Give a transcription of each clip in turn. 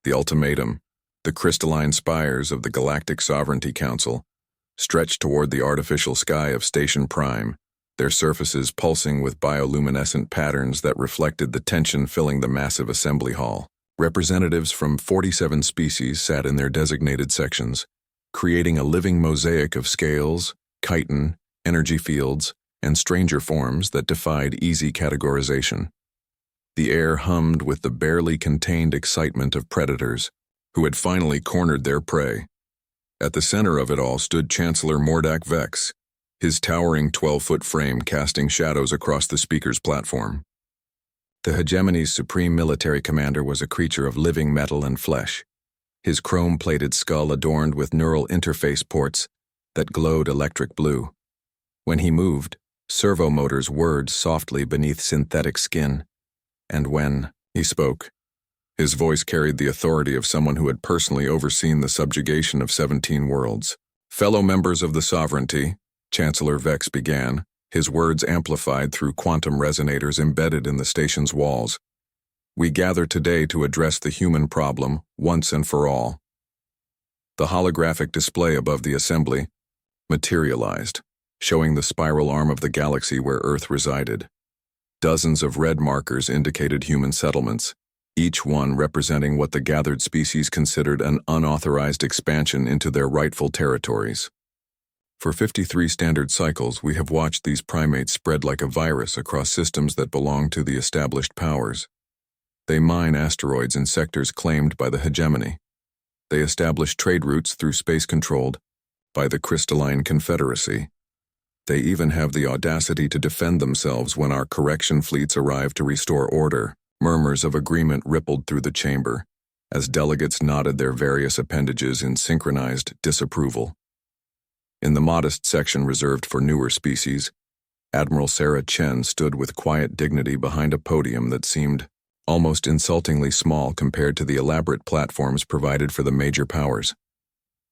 The ultimatum, the crystalline spires of the Galactic Sovereignty Council, stretched toward the artificial sky of Station Prime, their surfaces pulsing with bioluminescent patterns that reflected the tension filling the massive assembly hall. Representatives from 47 species sat in their designated sections, creating a living mosaic of scales, chitin, energy fields, and stranger forms that defied easy categorization. The air hummed with the barely contained excitement of predators who had finally cornered their prey. At the center of it all stood Chancellor Mordak Vex, his towering 12-foot frame casting shadows across the speaker's platform. The hegemony's supreme military commander was a creature of living metal and flesh, his chrome-plated skull adorned with neural interface ports that glowed electric blue. When he moved, servo motors whirred softly beneath synthetic skin, and when he spoke, his voice carried the authority of someone who had personally overseen the subjugation of 17 worlds. Fellow members of the Sovereignty, Chancellor Vex began, his words amplified through quantum resonators embedded in the station's walls. We gather today to address the human problem once and for all. The holographic display above the assembly materialized, showing the spiral arm of the galaxy where Earth resided. Dozens of red markers indicated human settlements, each one representing what the gathered species considered an unauthorized expansion into their rightful territories. For 53 standard cycles, we have watched these primates spread like a virus across systems that belong to the established powers. They mine asteroids in sectors claimed by the hegemony. They establish trade routes through space controlled by the Crystalline Confederacy. They even have the audacity to defend themselves when our correction fleets arrive to restore order. Murmurs of agreement rippled through the chamber as delegates nodded their various appendages in synchronized disapproval. In the modest section reserved for newer species, Admiral Sarah Chen stood with quiet dignity behind a podium that seemed almost insultingly small compared to the elaborate platforms provided for the major powers.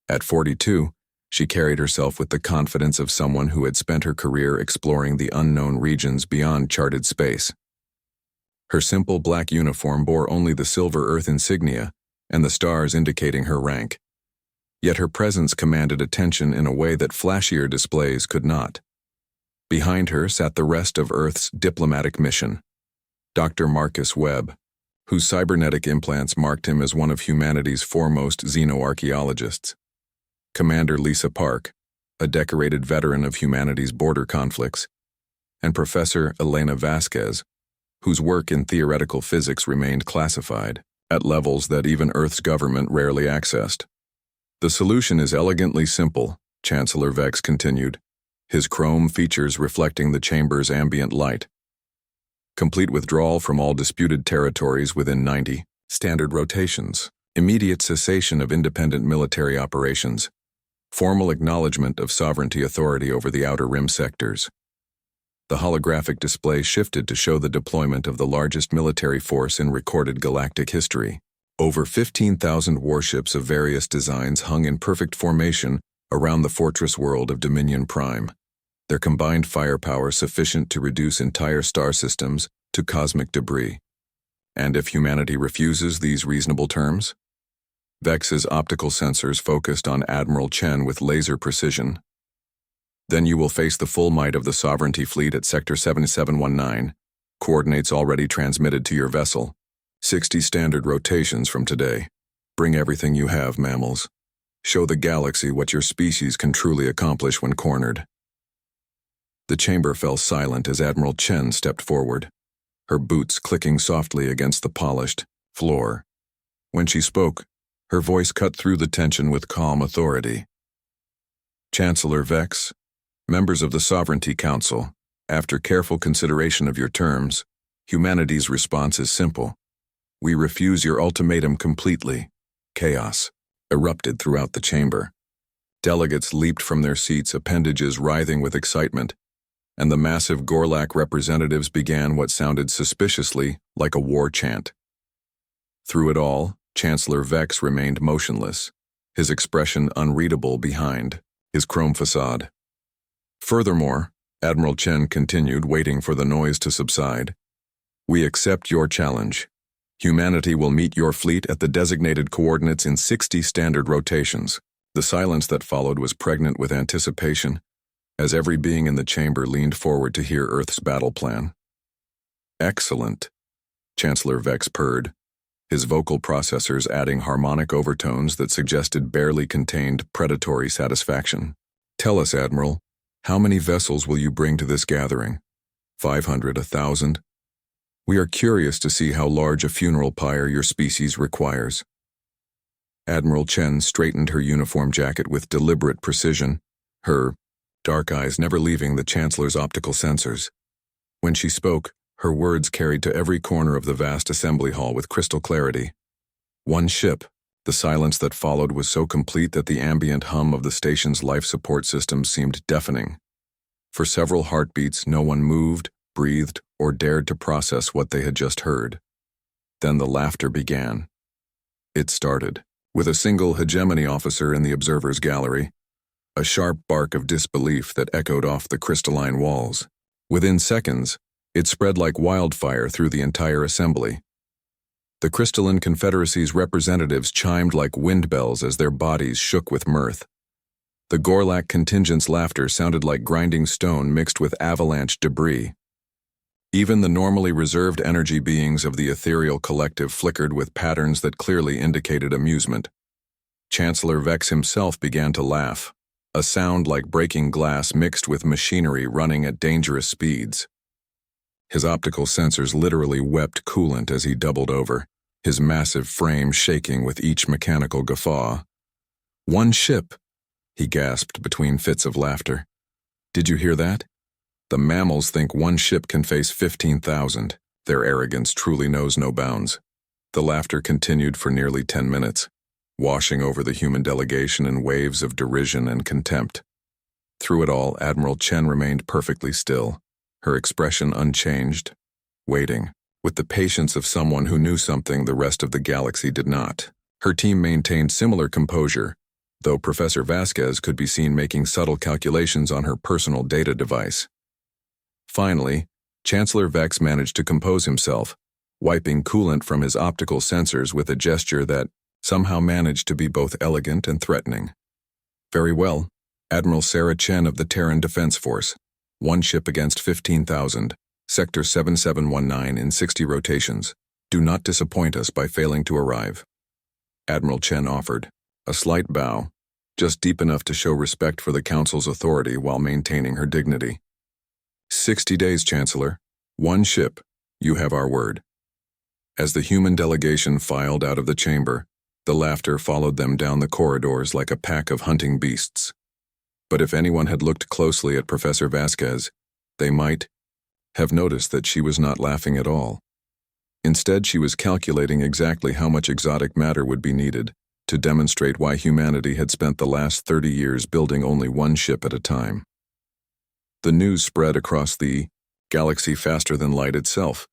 At 42, she carried herself with the confidence of someone who had spent her career exploring the unknown regions beyond charted space. Her simple black uniform bore only the silver Earth insignia and the stars indicating her rank. Yet her presence commanded attention in a way that flashier displays could not. Behind her sat the rest of Earth's diplomatic mission, Dr. Marcus Webb, whose cybernetic implants marked him as one of humanity's foremost xenoarchaeologists, Commander Lisa Park, a decorated veteran of humanity's border conflicts, and Professor Elena Vasquez, whose work in theoretical physics remained classified at levels that even Earth's government rarely accessed. The solution is elegantly simple, Chancellor Vex continued, his chrome features reflecting the chamber's ambient light. Complete withdrawal from all disputed territories within 90 standard rotations, immediate cessation of independent military operations, formal acknowledgement of sovereignty authority over the outer rim sectors. The holographic display shifted to show the deployment of the largest military force in recorded galactic history. Over 15,000 warships of various designs hung in perfect formation around the fortress world of Dominion Prime, their combined firepower sufficient to reduce entire star systems to cosmic debris. And if humanity refuses these reasonable terms? Vex's optical sensors focused on Admiral Chen with laser precision. Then you will face the full might of the Sovereignty Fleet at Sector 7719, coordinates already transmitted to your vessel. 60 standard rotations from today. Bring everything you have, mammals. Show the galaxy what your species can truly accomplish when cornered. The chamber fell silent as Admiral Chen stepped forward, her boots clicking softly against the polished floor. When she spoke, her voice cut through the tension with calm authority. Chancellor Vex, members of the Sovereignty Council, after careful consideration of your terms, humanity's response is simple. We refuse your ultimatum completely. Chaos erupted throughout the chamber. Delegates leaped from their seats, appendages writhing with excitement, and the massive Gorlak representatives began what sounded suspiciously like a war chant. Through it all, Chancellor Vex remained motionless, his expression unreadable behind his chrome facade. Furthermore, Admiral Chen continued, waiting for the noise to subside. We accept your challenge. Humanity will meet your fleet at the designated coordinates in 60 standard rotations. The silence that followed was pregnant with anticipation, as every being in the chamber leaned forward to hear Earth's battle plan. Excellent, Chancellor Vex purred, his vocal processors adding harmonic overtones that suggested barely contained predatory satisfaction. Tell us, Admiral, how many vessels will you bring to this gathering? 500, 1,000? We are curious to see how large a funeral pyre your species requires. Admiral Chen straightened her uniform jacket with deliberate precision, her dark eyes never leaving the Chancellor's optical sensors. When she spoke, her words carried to every corner of the vast assembly hall with crystal clarity. One ship. The silence that followed was so complete that the ambient hum of the station's life support system seemed deafening. For several heartbeats, no one moved, breathed, or dared to process what they had just heard. Then the laughter began. It started, with a single hegemony officer in the observer's gallery, a sharp bark of disbelief that echoed off the crystalline walls. Within seconds, it spread like wildfire through the entire assembly. The Crystalline Confederacy's representatives chimed like wind bells as their bodies shook with mirth. The Gorlak contingent's laughter sounded like grinding stone mixed with avalanche debris. Even the normally reserved energy beings of the ethereal collective flickered with patterns that clearly indicated amusement. Chancellor Vex himself began to laugh, a sound like breaking glass mixed with machinery running at dangerous speeds. His optical sensors literally wept coolant as he doubled over, his massive frame shaking with each mechanical guffaw. One ship, he gasped between fits of laughter. Did you hear that? The mammals think one ship can face 15,000. Their arrogance truly knows no bounds. The laughter continued for nearly 10 minutes, washing over the human delegation in waves of derision and contempt. Through it all, Admiral Chen remained perfectly still, her expression unchanged, waiting, with the patience of someone who knew something the rest of the galaxy did not. Her team maintained similar composure, though Professor Vasquez could be seen making subtle calculations on her personal data device. Finally, Chancellor Vex managed to compose himself, wiping coolant from his optical sensors with a gesture that somehow managed to be both elegant and threatening. Very well, Admiral Sarah Chen of the Terran Defense Force. One ship against 15,000, Sector 7719 in 60 rotations. Do not disappoint us by failing to arrive. Admiral Chen offered, a slight bow, just deep enough to show respect for the Council's authority while maintaining her dignity. 60 days, Chancellor. One ship. You have our word. As the human delegation filed out of the chamber, the laughter followed them down the corridors like a pack of hunting beasts. But if anyone had looked closely at Professor Vasquez, they might have noticed that she was not laughing at all. Instead, she was calculating exactly how much exotic matter would be needed to demonstrate why humanity had spent the last 30 years building only one ship at a time. The news spread across the galaxy faster than light itself,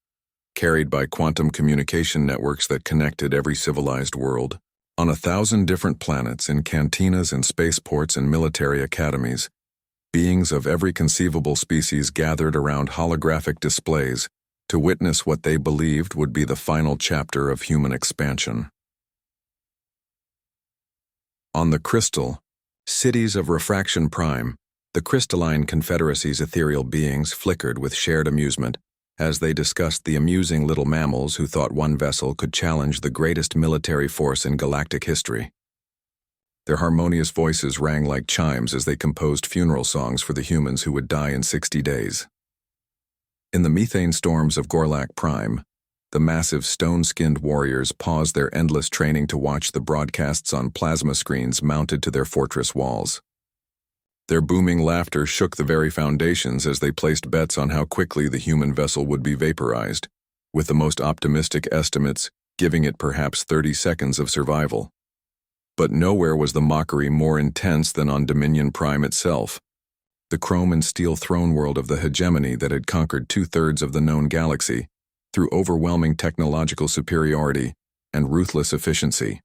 carried by quantum communication networks that connected every civilized world. On 1,000 different planets, in cantinas and spaceports and military academies, beings of every conceivable species gathered around holographic displays to witness what they believed would be the final chapter of human expansion. On the crystal, cities of Refraction Prime, the Crystalline Confederacy's ethereal beings flickered with shared amusement as they discussed the amusing little mammals who thought one vessel could challenge the greatest military force in galactic history. Their harmonious voices rang like chimes as they composed funeral songs for the humans who would die in 60 days. In the methane storms of Gorlak Prime, the massive stone-skinned warriors paused their endless training to watch the broadcasts on plasma screens mounted to their fortress walls. Their booming laughter shook the very foundations as they placed bets on how quickly the human vessel would be vaporized, with the most optimistic estimates giving it perhaps 30 seconds of survival. But nowhere was the mockery more intense than on Dominion Prime itself, the chrome and steel throne world of the hegemony that had conquered 2/3 of the known galaxy through overwhelming technological superiority and ruthless efficiency.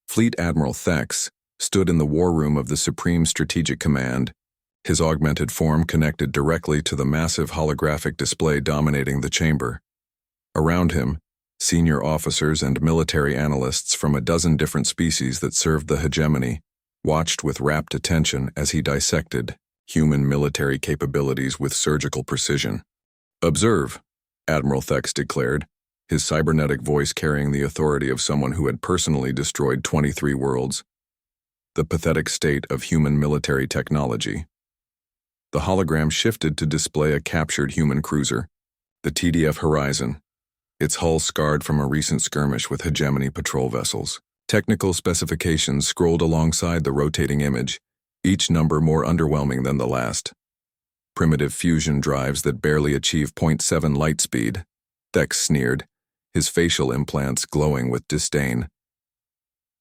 Fleet Admiral Thex stood in the war room of the Supreme Strategic Command, his augmented form connected directly to the massive holographic display dominating the chamber. Around him, Senior officers and military analysts from a dozen different species that served the hegemony watched with rapt attention as he dissected human military capabilities with surgical precision. "Observe," Admiral Thex declared, his cybernetic voice carrying the authority of someone who had personally destroyed 23 worlds. "The pathetic state of human military technology." The hologram shifted to display a captured human cruiser, the TDF Horizon, its hull scarred from a recent skirmish with hegemony patrol vessels. Technical specifications scrolled alongside the rotating image, each number more underwhelming than the last. "Primitive fusion drives that barely achieve 0.7 light speed," Thex sneered, his facial implants glowing with disdain.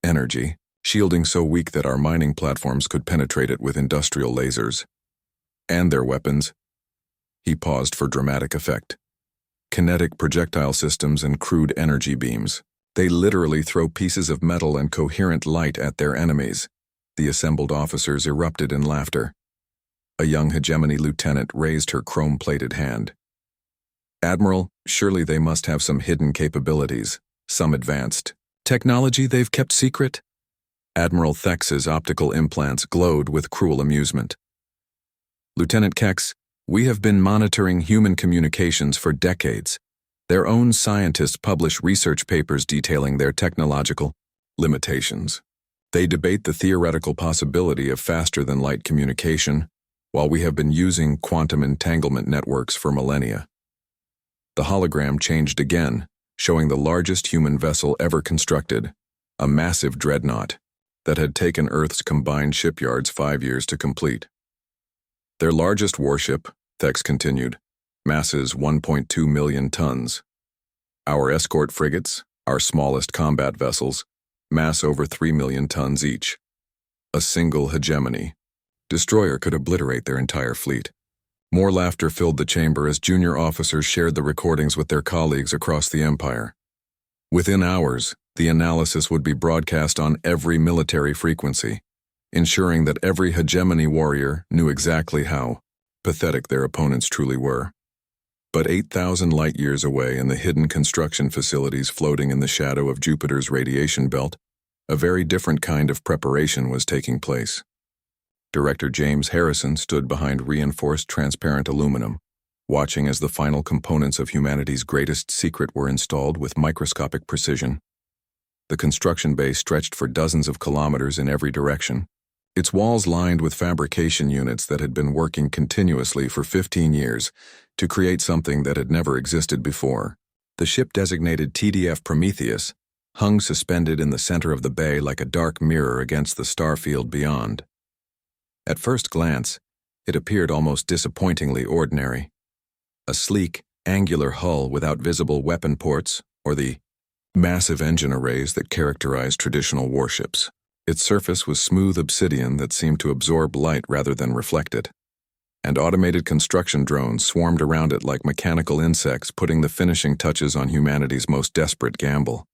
"Energy, shielding so weak that our mining platforms could penetrate it with industrial lasers. And their weapons." He paused for dramatic effect. "Kinetic projectile systems and crude energy beams. They literally throw pieces of metal and coherent light at their enemies." The assembled officers erupted in laughter. A young hegemony lieutenant raised her chrome-plated hand. "Admiral, surely they must have some hidden capabilities, some advanced technology they've kept secret?" Admiral Thex's optical implants glowed with cruel amusement. "Lieutenant Kex, we have been monitoring human communications for decades. Their own scientists publish research papers detailing their technological limitations. They debate the theoretical possibility of faster-than-light communication, while we have been using quantum entanglement networks for millennia." The hologram changed again, showing the largest human vessel ever constructed, a massive dreadnought that had taken Earth's combined shipyards 5 years to complete. "Their largest warship," Thex continued, "masses 1.2 million tons. Our escort frigates, our smallest combat vessels, mass over 3 million tons each. A single hegemony destroyer could obliterate their entire fleet." More laughter filled the chamber as junior officers shared the recordings with their colleagues across the Empire. Within hours, the analysis would be broadcast on every military frequency, ensuring that every hegemony warrior knew exactly how pathetic their opponents truly were. But 8,000 light-years away in the hidden construction facilities floating in the shadow of Jupiter's radiation belt, a very different kind of preparation was taking place. Director James Harrison stood behind reinforced transparent aluminum, watching as the final components of humanity's greatest secret were installed with microscopic precision. The construction base stretched for dozens of kilometers in every direction, its walls lined with fabrication units that had been working continuously for 15 years to create something that had never existed before. The ship designated TDF Prometheus hung suspended in the center of the bay like a dark mirror against the starfield beyond. At first glance, it appeared almost disappointingly ordinary. A sleek, angular hull without visible weapon ports or the massive engine arrays that characterized traditional warships. Its surface was smooth obsidian that seemed to absorb light rather than reflect it, and automated construction drones swarmed around it like mechanical insects, putting the finishing touches on humanity's most desperate gamble.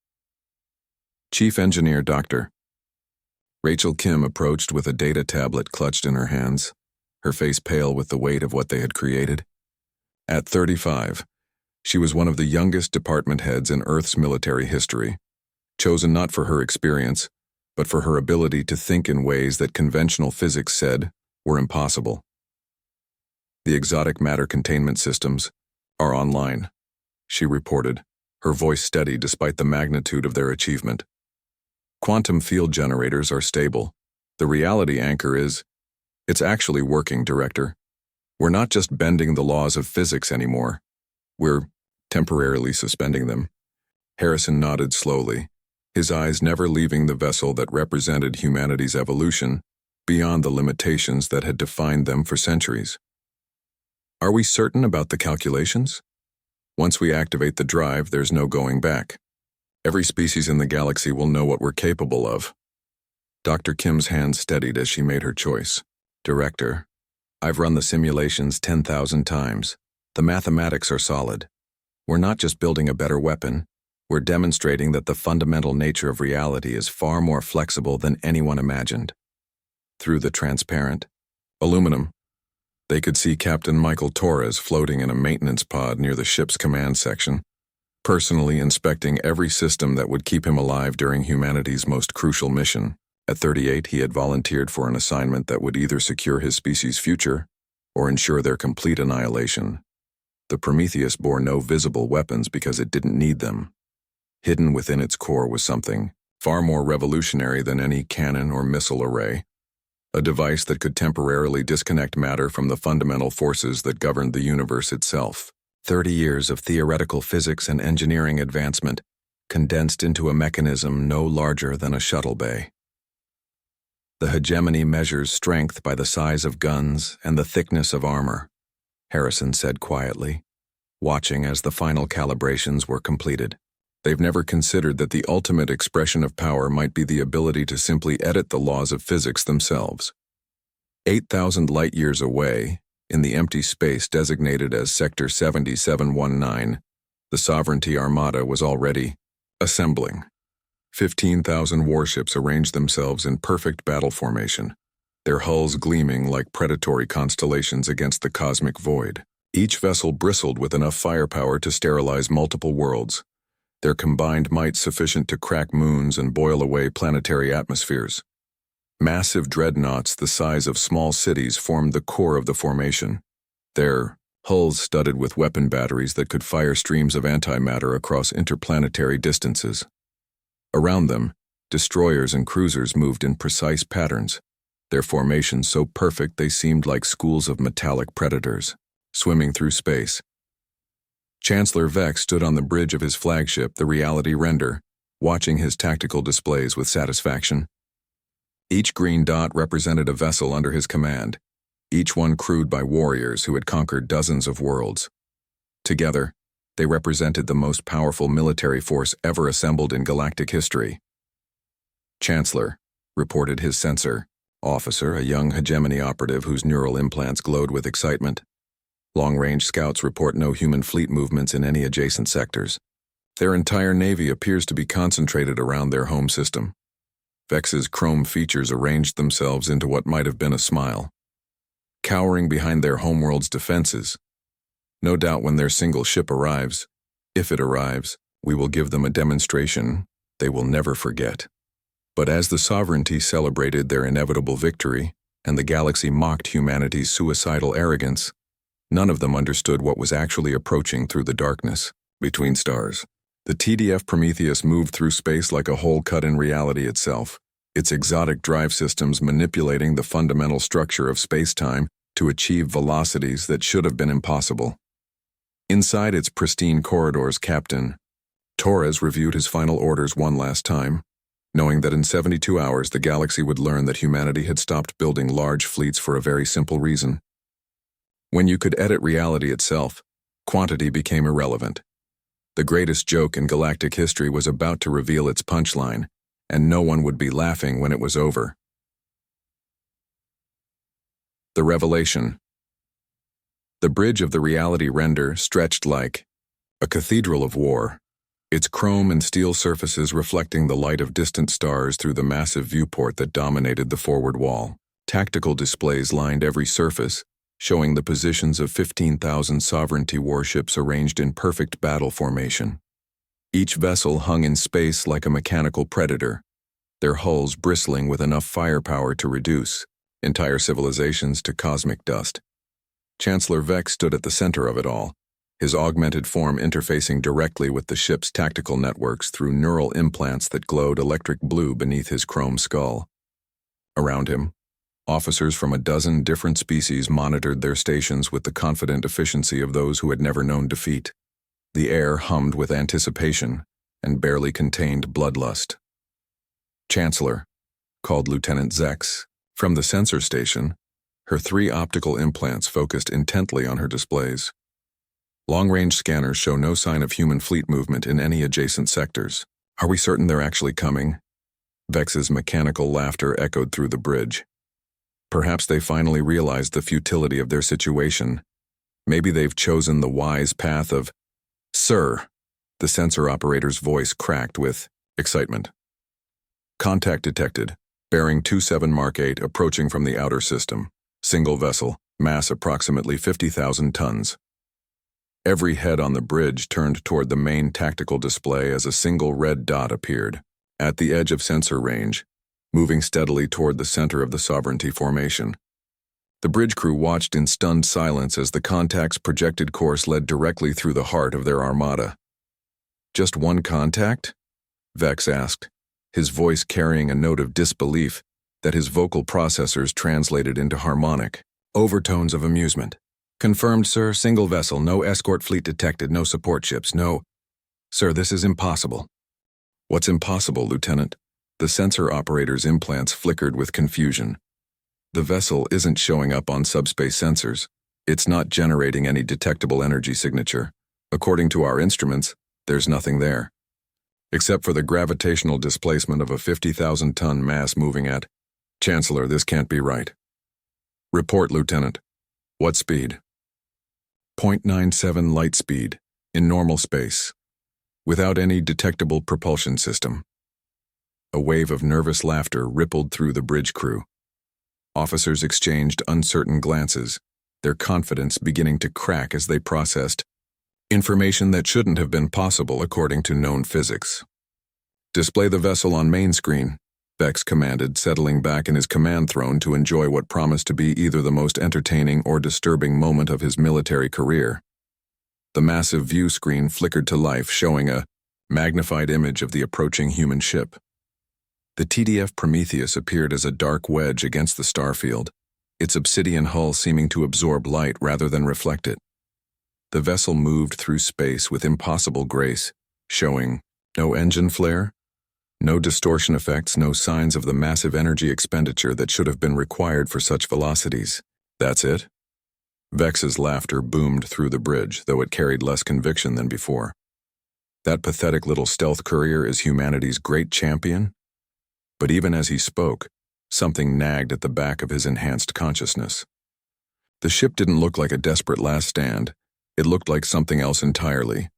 Chief Engineer Dr. Rachel Kim approached with a data tablet clutched in her hands, her face pale with the weight of what they had created. At 35, she was one of the youngest department heads in Earth's military history, chosen not for her experience, but for her ability to think in ways that conventional physics said were impossible. "The exotic matter containment systems are online," she reported, her voice steady despite the magnitude of their achievement. "Quantum field generators are stable. The reality anchor is, it's actually working, Director. We're not just bending the laws of physics anymore. We're temporarily suspending them." Harrison nodded slowly, his eyes never leaving the vessel that represented humanity's evolution beyond the limitations that had defined them for centuries. "Are we certain about the calculations? Once we activate the drive, there's no going back. Every species in the galaxy will know what we're capable of." Dr. Kim's hand steadied as she made her choice. "Director, I've run the simulations 10,000 times. The mathematics are solid. We're not just building a better weapon, we're demonstrating that the fundamental nature of reality is far more flexible than anyone imagined." Through the transparent aluminum, they could see Captain Michael Torres floating in a maintenance pod near the ship's command section, personally inspecting every system that would keep him alive during humanity's most crucial mission. At 38, he had volunteered for an assignment that would either secure his species' future or ensure their complete annihilation. The Prometheus bore no visible weapons because it didn't need them. Hidden within its core was something far more revolutionary than any cannon or missile array, a device that could temporarily disconnect matter from the fundamental forces that governed the universe itself. 30 years of theoretical physics and engineering advancement condensed into a mechanism no larger than a shuttle bay. The hegemony measures strength by the size of guns and the thickness of armor, Harrison said quietly, watching as the final calibrations were completed. They've never considered that the ultimate expression of power might be the ability to simply edit the laws of physics themselves. 8,000 light-years away, in the empty space designated as Sector 7719, the Sovereignty Armada was already assembling. 15,000 warships arranged themselves in perfect battle formation, their hulls gleaming like predatory constellations against the cosmic void. Each vessel bristled with enough firepower to sterilize multiple worlds, their combined might sufficient to crack moons and boil away planetary atmospheres. Massive dreadnoughts the size of small cities formed the core of the formation, their hulls studded with weapon batteries that could fire streams of antimatter across interplanetary distances. Around them, destroyers and cruisers moved in precise patterns, their formations so perfect they seemed like schools of metallic predators, swimming through space. Chancellor Vex stood on the bridge of his flagship, the Reality Render, watching his tactical displays with satisfaction. Each green dot represented a vessel under his command, each one crewed by warriors who had conquered dozens of worlds. Together, they represented the most powerful military force ever assembled in galactic history. Chancellor, reported his censor officer, a young hegemony operative whose neural implants glowed with excitement. Long-range scouts report no human fleet movements in any adjacent sectors. Their entire navy appears to be concentrated around their home system. Vex's chrome features arranged themselves into what might have been a smile. Cowering behind their homeworld's defenses. No doubt when their single ship arrives, if it arrives, we will give them a demonstration they will never forget. But as the Sovereignty celebrated their inevitable victory, and the galaxy mocked humanity's suicidal arrogance, none of them understood what was actually approaching through the darkness, between stars. The TDF Prometheus moved through space like a hole cut in reality itself, its exotic drive systems manipulating the fundamental structure of space-time to achieve velocities that should have been impossible. Inside its pristine corridors, Captain Torres reviewed his final orders one last time, knowing that in 72 hours the galaxy would learn that humanity had stopped building large fleets for a very simple reason. When you could edit reality itself, quantity became irrelevant. The greatest joke in galactic history was about to reveal its punchline, and no one would be laughing when it was over. The revelation. The bridge of the Reality Render stretched like a cathedral of war, its chrome and steel surfaces reflecting the light of distant stars through the massive viewport that dominated the forward wall. Tactical displays lined every surface, showing the positions of 15,000 Sovereignty warships arranged in perfect battle formation. Each vessel hung in space like a mechanical predator, their hulls bristling with enough firepower to reduce entire civilizations to cosmic dust. Chancellor Vex stood at the center of it all, his augmented form interfacing directly with the ship's tactical networks through neural implants that glowed electric blue beneath his chrome skull. Around him, officers from a dozen different species monitored their stations with the confident efficiency of those who had never known defeat. The air hummed with anticipation and barely contained bloodlust. Chancellor, called Lieutenant Zex, from the sensor station, her 3 optical implants focused intently on her displays. Long-range scanners show no sign of human fleet movement in any adjacent sectors. Are we certain they're actually coming? Vex's mechanical laughter echoed through the bridge. Perhaps they finally realized the futility of their situation. Maybe they've chosen the wise path of, "Sir," the sensor operator's voice cracked with excitement. Contact detected. Bearing 27 Mark 8 approaching from the outer system. Single vessel, mass approximately 50,000 tons. Every head on the bridge turned toward the main tactical display as a single red dot appeared, at the edge of sensor range, moving steadily toward the center of the Sovereignty formation. The bridge crew watched in stunned silence as the contact's projected course led directly through the heart of their armada. "Just one contact?" Vex asked, his voice carrying a note of disbelief that his vocal processors translated into harmonic overtones of amusement. "Confirmed, sir. Single vessel. No escort fleet detected. No support ships. No... Sir, this is impossible." "What's impossible, Lieutenant?" The sensor operator's implants flickered with confusion. "The vessel isn't showing up on subspace sensors. It's not generating any detectable energy signature. According to our instruments, there's nothing there. Except for the gravitational displacement of a 50,000-ton mass moving at... Chancellor, this can't be right." "Report, Lieutenant. What speed?" "0.97 light speed, in normal space, without any detectable propulsion system." A wave of nervous laughter rippled through the bridge crew. Officers exchanged uncertain glances, their confidence beginning to crack as they processed information that shouldn't have been possible according to known physics. "Display the vessel on main screen," Vex commanded, settling back in his command throne to enjoy what promised to be either the most entertaining or disturbing moment of his military career. The massive view screen flickered to life, showing a magnified image of the approaching human ship. The TDF Prometheus appeared as a dark wedge against the starfield, its obsidian hull seeming to absorb light rather than reflect it. The vessel moved through space with impossible grace, showing no engine flare, no distortion effects, no signs of the massive energy expenditure that should have been required for such velocities. "That's it?" Vex's laughter boomed through the bridge, though it carried less conviction than before. "That pathetic little stealth courier is humanity's great champion?" But even as he spoke, something nagged at the back of his enhanced consciousness. The ship didn't look like a desperate last stand. It looked like something else entirely.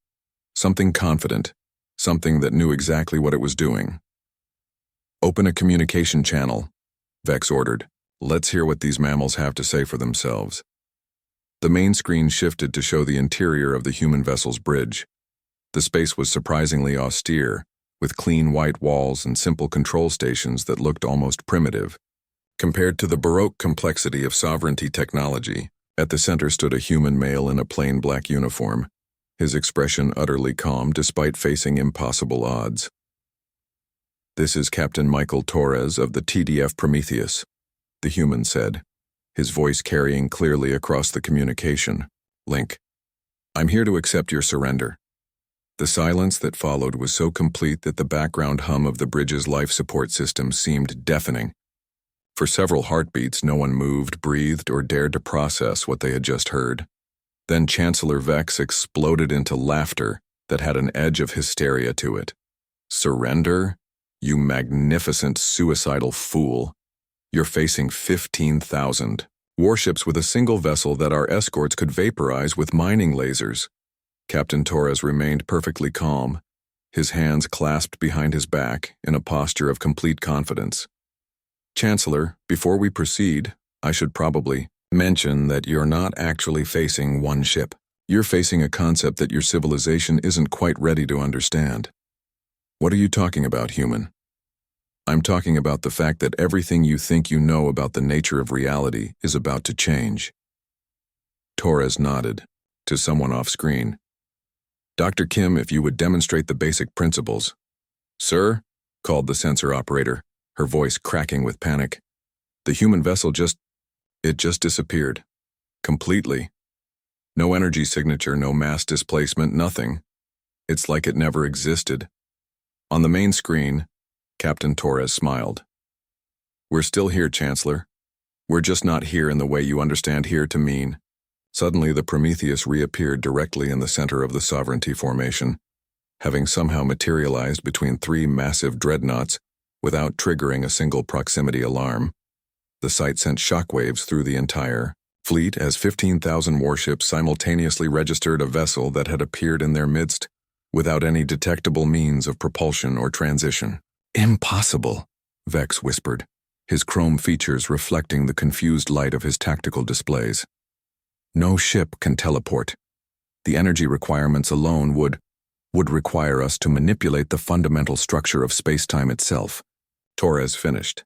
Something confident. Something that knew exactly what it was doing. "Open a communication channel," Vex ordered. "Let's hear what these mammals have to say for themselves." The main screen shifted to show the interior of the human vessel's bridge. The space was surprisingly austere, with clean white walls and simple control stations that looked almost primitive. Compared to the Baroque complexity of Sovereignty technology, at the center stood a human male in a plain black uniform, his expression utterly calm despite facing impossible odds. "This is Captain Michael Torres of the TDF Prometheus," the human said, his voice carrying clearly across the communication link. "I'm here to accept your surrender." The silence that followed was so complete that the background hum of the bridge's life support system seemed deafening. For several heartbeats, no one moved, breathed, or dared to process what they had just heard. Then Chancellor Vex exploded into laughter that had an edge of hysteria to it. "Surrender? You magnificent suicidal fool. You're facing 15,000 warships with a single vessel that our escorts could vaporize with mining lasers." Captain Torres remained perfectly calm, his hands clasped behind his back in a posture of complete confidence. "Chancellor, before we proceed, I should probably mention that you're not actually facing one ship. You're facing a concept that your civilization isn't quite ready to understand." "What are you talking about, human?" "I'm talking about the fact that everything you think you know about the nature of reality is about to change." Torres nodded to someone off-screen. "Dr. Kim, if you would demonstrate the basic principles." "Sir?" called the sensor operator, her voice cracking with panic. "The human vessel just disappeared. Completely. No energy signature, no mass displacement, nothing. It's like it never existed." On the main screen, Captain Torres smiled. "We're still here, Chancellor. We're just not here in the way you understand here to mean." Suddenly, the Prometheus reappeared directly in the center of the Sovereignty formation, having somehow materialized between three massive dreadnoughts without triggering a single proximity alarm. The sight sent shockwaves through the entire fleet as 15,000 warships simultaneously registered a vessel that had appeared in their midst without any detectable means of propulsion or transition. "Impossible," Vex whispered, his chrome features reflecting the confused light of his tactical displays. "No ship can teleport. The energy requirements alone would require us to manipulate the fundamental structure of space-time itself, Torres finished.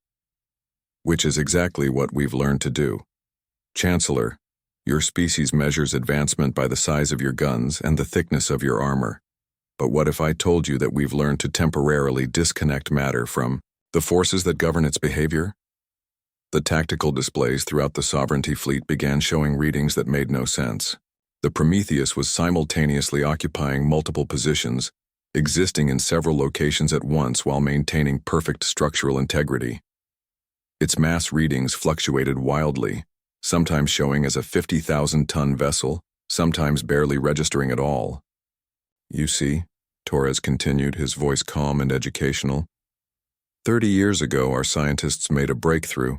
Which is exactly what we've learned to do. Chancellor, your species measures advancement by the size of your guns and the thickness of your armor. But what if I told you that we've learned to temporarily disconnect matter from the forces that govern its behavior? The tactical displays throughout the Sovereignty fleet began showing readings that made no sense. The Prometheus was simultaneously occupying multiple positions, existing in several locations at once while maintaining perfect structural integrity. Its mass readings fluctuated wildly, sometimes showing as a 50,000-ton vessel, sometimes barely registering at all. You see, Torres continued, his voice calm and educational. 30 years ago, our scientists made a breakthrough.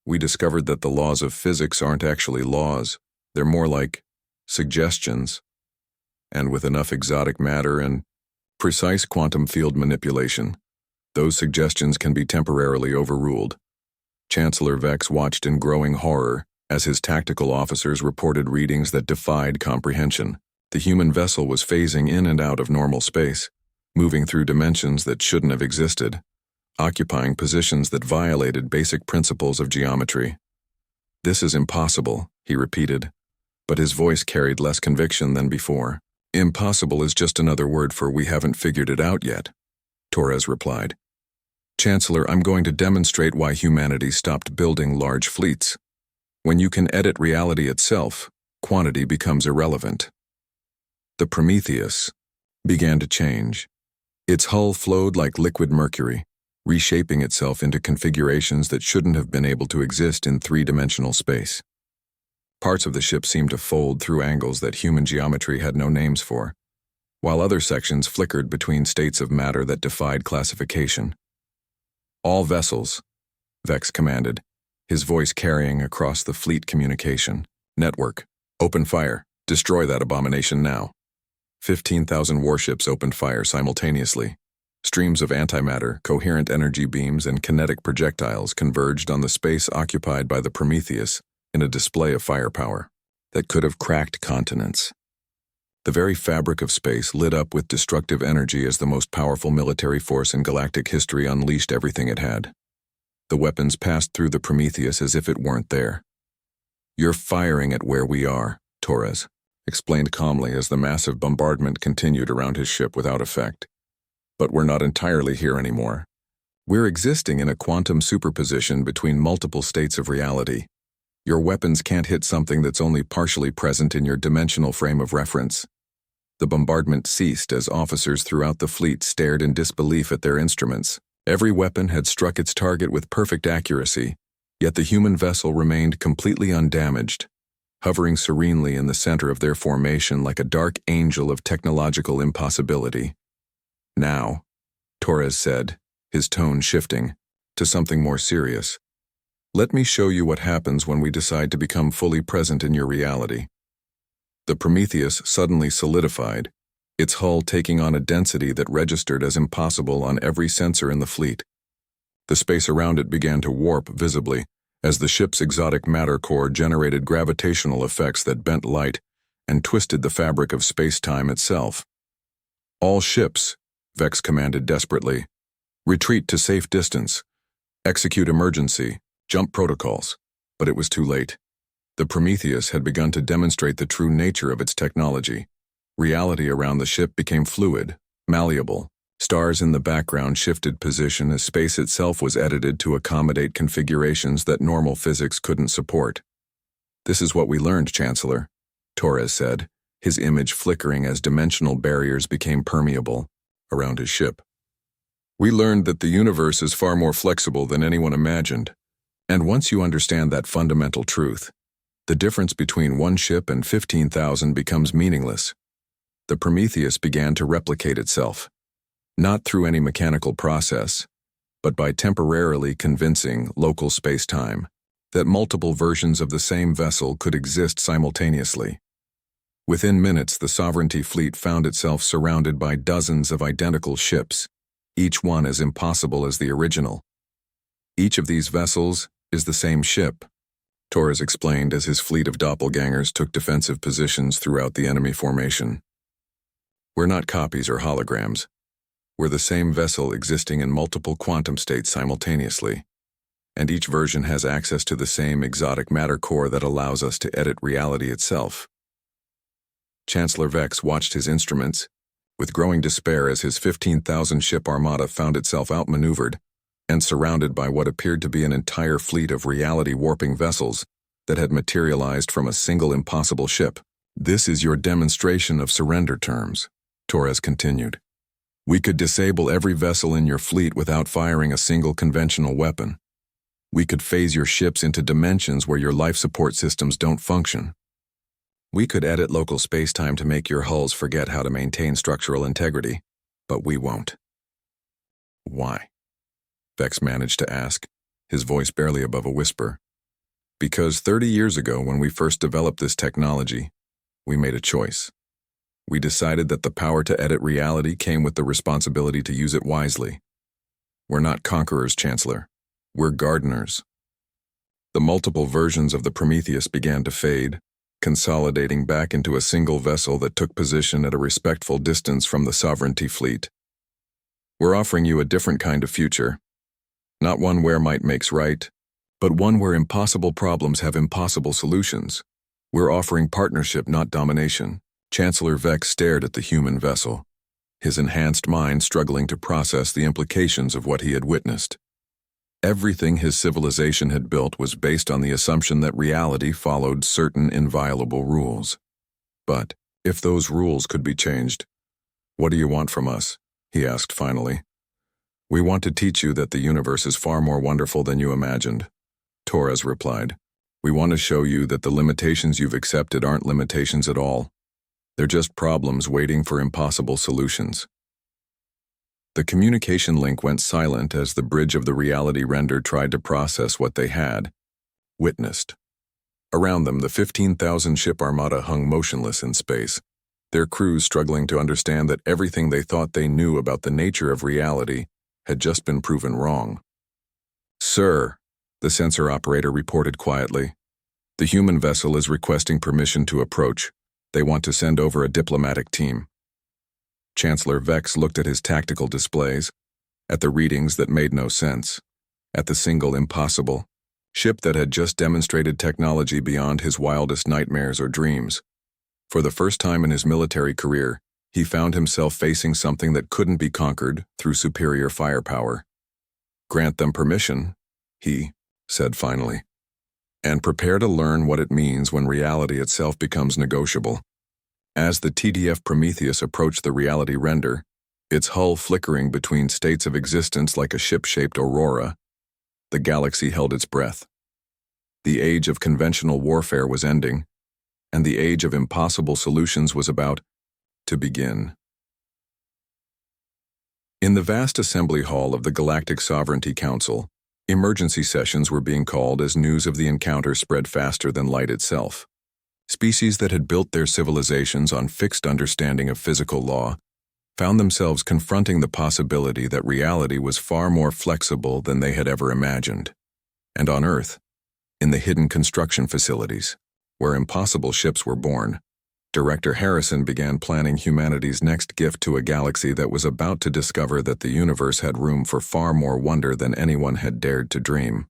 We discovered that the laws of physics aren't actually laws. They're more like suggestions. And with enough exotic matter and precise quantum field manipulation, those suggestions can be temporarily overruled. Chancellor Vex watched in growing horror as his tactical officers reported readings that defied comprehension. The human vessel was phasing in and out of normal space, moving through dimensions that shouldn't have existed, occupying positions that violated basic principles of geometry. This is impossible, he repeated, but his voice carried less conviction than before. Impossible is just another word for we haven't figured it out yet, Torres replied. Chancellor, I'm going to demonstrate why humanity stopped building large fleets. When you can edit reality itself, quantity becomes irrelevant. The Prometheus began to change. Its hull flowed like liquid mercury, reshaping itself into configurations that shouldn't have been able to exist in three-dimensional space. Parts of the ship seemed to fold through angles that human geometry had no names for, while other sections flickered between states of matter that defied classification. All vessels, Vex commanded, his voice carrying across the fleet communication network. Open fire. Destroy that abomination now. 15,000 warships opened fire simultaneously. Streams of antimatter, coherent energy beams, and kinetic projectiles converged on the space occupied by the Prometheus in a display of firepower that could have cracked continents. The very fabric of space lit up with destructive energy as the most powerful military force in galactic history unleashed everything it had. The weapons passed through the Prometheus as if it weren't there. You're firing at where we are, Torres explained calmly as the massive bombardment continued around his ship without effect. But we're not entirely here anymore. We're existing in a quantum superposition between multiple states of reality. Your weapons can't hit something that's only partially present in your dimensional frame of reference. The bombardment ceased as officers throughout the fleet stared in disbelief at their instruments. Every weapon had struck its target with perfect accuracy, yet the human vessel remained completely undamaged, hovering serenely in the center of their formation like a dark angel of technological impossibility. Now, Torres said, his tone shifting to something more serious. Let me show you what happens when we decide to become fully present in your reality. The Prometheus suddenly solidified, its hull taking on a density that registered as impossible on every sensor in the fleet. The space around it began to warp visibly, as the ship's exotic matter core generated gravitational effects that bent light and twisted the fabric of space-time itself. All ships, Vex commanded desperately. Retreat to safe distance. Execute emergency, jump protocols. But it was too late. The Prometheus had begun to demonstrate the true nature of its technology. Reality around the ship became fluid, malleable. Stars in the background shifted position as space itself was edited to accommodate configurations that normal physics couldn't support. This is what we learned, Chancellor, Torres said, his image flickering as dimensional barriers became permeable around his ship. We learned that the universe is far more flexible than anyone imagined. And once you understand that fundamental truth, the difference between one ship and 15,000 becomes meaningless. The Prometheus began to replicate itself, not through any mechanical process, but by temporarily convincing local space-time that multiple versions of the same vessel could exist simultaneously. Within minutes, the Sovereignty fleet found itself surrounded by dozens of identical ships, each one as impossible as the original. Each of these vessels is the same ship, Torres explained as his fleet of doppelgangers took defensive positions throughout the enemy formation. We're not copies or holograms. We're the same vessel existing in multiple quantum states simultaneously, and each version has access to the same exotic matter core that allows us to edit reality itself. Chancellor Vex watched his instruments with growing despair as his 15,000-ship armada found itself outmaneuvered and surrounded by what appeared to be an entire fleet of reality-warping vessels that had materialized from a single impossible ship. "This is your demonstration of surrender terms," Torres continued. "We could disable every vessel in your fleet without firing a single conventional weapon. We could phase your ships into dimensions where your life support systems don't function. We could edit local space-time to make your hulls forget how to maintain structural integrity, but we won't." "Why?" Vex managed to ask, his voice barely above a whisper. "Because 30 years ago, when we first developed this technology, we made a choice. We decided that the power to edit reality came with the responsibility to use it wisely. We're not conquerors, Chancellor. We're gardeners." The multiple versions of the Prometheus began to fade, consolidating back into a single vessel that took position at a respectful distance from the Sovereignty fleet. "We're offering you a different kind of future. Not one where might makes right, but one where impossible problems have impossible solutions. We're offering partnership, not domination." Chancellor Vex stared at the human vessel, his enhanced mind struggling to process the implications of what he had witnessed. Everything his civilization had built was based on the assumption that reality followed certain inviolable rules. But if those rules could be changed, "What do you want from us?" he asked finally. "We want to teach you that the universe is far more wonderful than you imagined," Torres replied. "We want to show you that the limitations you've accepted aren't limitations at all. They're just problems waiting for impossible solutions." The communication link went silent as the bridge of the reality render tried to process what they had witnessed. Around them, the 15,000-ship armada hung motionless in space, their crews struggling to understand that everything they thought they knew about the nature of reality had just been proven wrong. "Sir," the sensor operator reported quietly, "the human vessel is requesting permission to approach. They want to send over a diplomatic team." Chancellor Vex looked at his tactical displays, at the readings that made no sense, at the single impossible ship that had just demonstrated technology beyond his wildest nightmares or dreams. For the first time in his military career, he found himself facing something that couldn't be conquered through superior firepower. "Grant them permission," he said finally, "and prepare to learn what it means when reality itself becomes negotiable." As the TDF Prometheus approached the reality render, its hull flickering between states of existence like a ship-shaped aurora, the galaxy held its breath. The age of conventional warfare was ending, and the age of impossible solutions was about to begin. In the vast assembly hall of the Galactic Sovereignty Council, emergency sessions were being called as news of the encounter spread faster than light itself. Species that had built their civilizations on fixed understanding of physical law found themselves confronting the possibility that reality was far more flexible than they had ever imagined. And on Earth, in the hidden construction facilities, where impossible ships were born, Director Harrison began planning humanity's next gift to a galaxy that was about to discover that the universe had room for far more wonder than anyone had dared to dream.